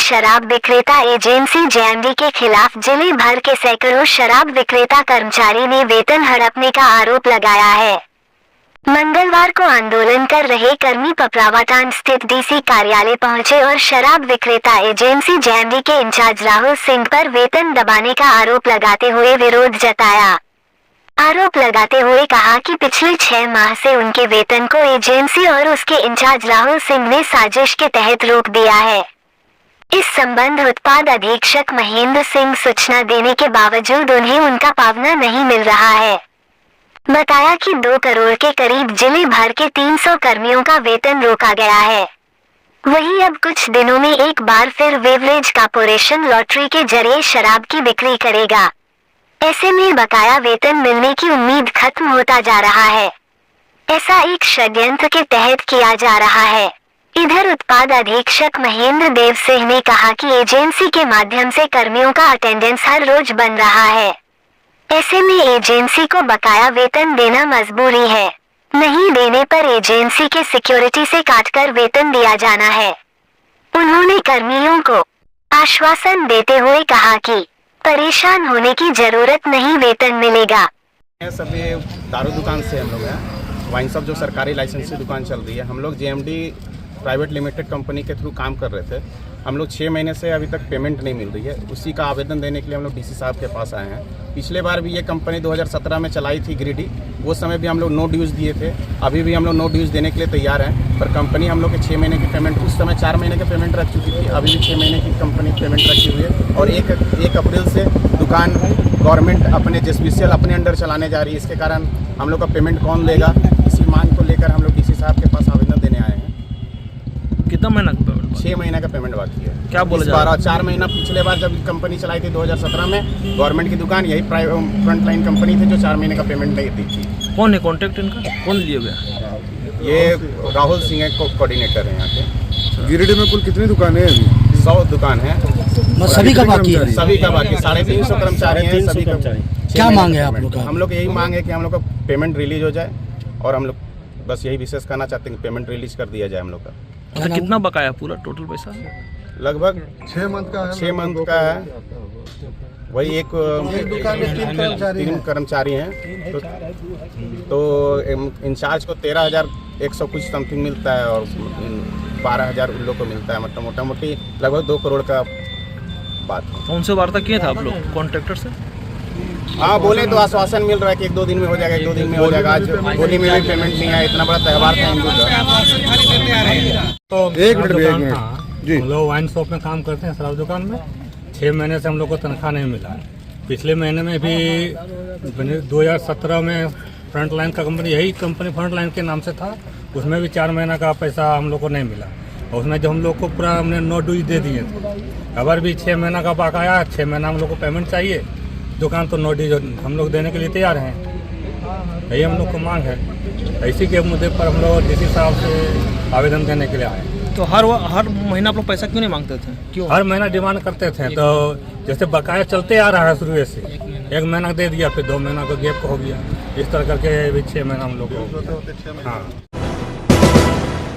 शराब विक्रेता agency JMD के खिलाफ जिले भर के सैकड़ों शराब विक्रेता कर्मचारी ने वेतन हड़पने का आरोप लगाया है। मंगलवार को आंदोलन कर रहे कर्मी पपरावाटान स्थित डीसी कार्यालय पहुंचे और शराब विक्रेता एजेंसी जेएमडी के इंचार्ज राहुल सिंह पर वेतन दबाने का आरोप लगाते हुए विरोध जताया। आरोप लगाते हुए कहा कि पिछले 6 माह से उनके वेतन को एजेंसी और उसके इंचार्ज राहुल सिंह ने साजिश के तहत रोक दिया है। इस संबंध उत्पाद अधीक्षक महेंद्र सिंह सूचना देने के बावजूद उन्हें उनका पावना नहीं मिल रहा है। बताया कि 2 करोड़ के करीब जिले भर के 300 कर्मियों का वेतन रोका गया है। वहीं अब कुछ दिनों में एक बार फिर बेवरेज कॉर्पोरेशन लॉटरी के जरिए शराब की बिक्री करेगा। ऐसे में बकाया वेतन मिलने की उम्मीद खत्म होता जा रहा है। ऐसा एक षड्यंत्र के तहत किया जा रहा है। इधर उत्पाद अधीक्षक महेंद्र देव सिंह ने कहा कि एजेंसी के माध्यम से कर्मियों का अटेंडेंस हर रोज बन रहा है। ऐसे में एजेंसी को बकाया वेतन देना मजबूरी है। नहीं देने पर एजेंसी के सिक्योरिटी से काटकर वेतन दिया जाना है। उन्होंने कर्मियों को आश्वासन देते हुए कहा कि परेशान होने की जरूरत नहीं, वेतन मिलेगा। सभी दारू दुकान से हम लोग हैं। वाइन शॉप जो सरकारी लाइसेंस की दुकान चल रही है, हम लोग जेएमडी प्राइवेट लिमिटेड कंपनी के थ्रू काम कर रहे थे। हम लोग 6 महीने से अभी तक पेमेंट नहीं मिल रही है। उसी का आवेदन देने के लिए हम लोग डीसी साहब के पास आए हैं। पिछले बार भी ये कंपनी 2017 में चलाई थी गिरिडीह, वो समय भी हम लोग नो ड्यूज़ दिए थे। अभी भी हम लोग नो ड्यूज़ देने के लिए तैयार हैं, पर कंपनी हम लोग के 6 महीने की पेमेंट, उस समय 4 महीने की पेमेंट रख चुकी थी, अभी भी 6 महीने की कंपनी पेमेंट रखी हुई है। और 1 अप्रैल से दुकान गवर्नमेंट अपने जेएसबीसीएल अपने अंडर चलाने जा रही है। इसके कारण हम लोग का पेमेंट कौन लेगा, इसी मांग को लेकर हम लोग डीसी साहब के पास आवेदन देने आए हैं। कितना महीना का पेमेंट? 6 महीने का पेमेंट बाकी है। क्या बोला जा रहा है? 4 महीना पिछले बार जब कंपनी चलाई थी 2017 में, गवर्नमेंट की दुकान, यही फ्रंट लाइन कंपनी थी जो 4 महीने का पेमेंट नहीं दी थी। कौन है कॉन्टैक्ट इनका? कौन लिए हुए? ये राहुल सिंह है, कोऑर्डिनेटर है यहाँ के। गिरिडीह में कुल कितनी दुकानें हैं अभी? 100 दुकान है। सभी का बाकी है? सभी का बाकी, 350 कर्मचारी हैं। सभी का क्या मांग है आप लोग का? हम लोग यही मांग है कि हम लोग का पेमेंट रिलीज हो जाए, और हम लोग बस यही विशेष करना चाहते हैं कि पेमेंट रिलीज कर दिया जाए हम लोग का। तो कितना बकाया पूरा टोटल पैसा? लगभग 6 मंथ का है। 6 मंथ का है। वही एक दुकान में 3 कर्मचारी हैं, तो इंचार्ज को 13,100 कुछ समथिंग मिलता है, और 12,000 उन लोग को मिलता है। मतलब मोटा मोटी लगभग 2 करोड़ का बात है। कौन से वार्ता किया था आप लोग कॉन्ट्रैक्टर से? हाँ, बोले तो आश्वासन मिल रहा है कि 1-2 दिन में हो जाएगा, 1-2 दिन में हो जाएगा। आज होली में भी पेमेंट नहीं आया, इतना बड़ा त्यौहार था हिंदू का। तो एक मिनट जी, हम लोग वाइन शॉप में काम करते हैं, शराब दुकान में। 6 महीने से हम लोग को तनख्वाह नहीं मिला। पिछले महीने में भी 2017 में फ्रंट लाइन का कंपनी, यही कंपनी फ्रंट लाइन के नाम से था, उसमें भी 4 महीना का पैसा हम लोग को नहीं मिला। और उसमें जो हम लोग को पूरा हमने नो ड्यूज दे दिए थे। अगर भी 6 महीना का बकाया, 6 महीना हम लोग को पेमेंट चाहिए। दुकान तो नो ड्यूज हम लोग देने के लिए तैयार हैं, यही हम लोग को मांग है। इसी के मुद्दे पर हम लोग डीसी साहब से आवेदन देने के लिए आए। तो हर महीना आप लोग पैसा क्यों नहीं मांगते थे? क्यों हर महीना डिमांड करते थे? तो जैसे बकाया चलते आ रहा है शुरू से, 1 महीना दे दिया, फिर 2 महीना का गैप हो गया, इस तरह करके भी 6 महीना हम लोग को। हाँ।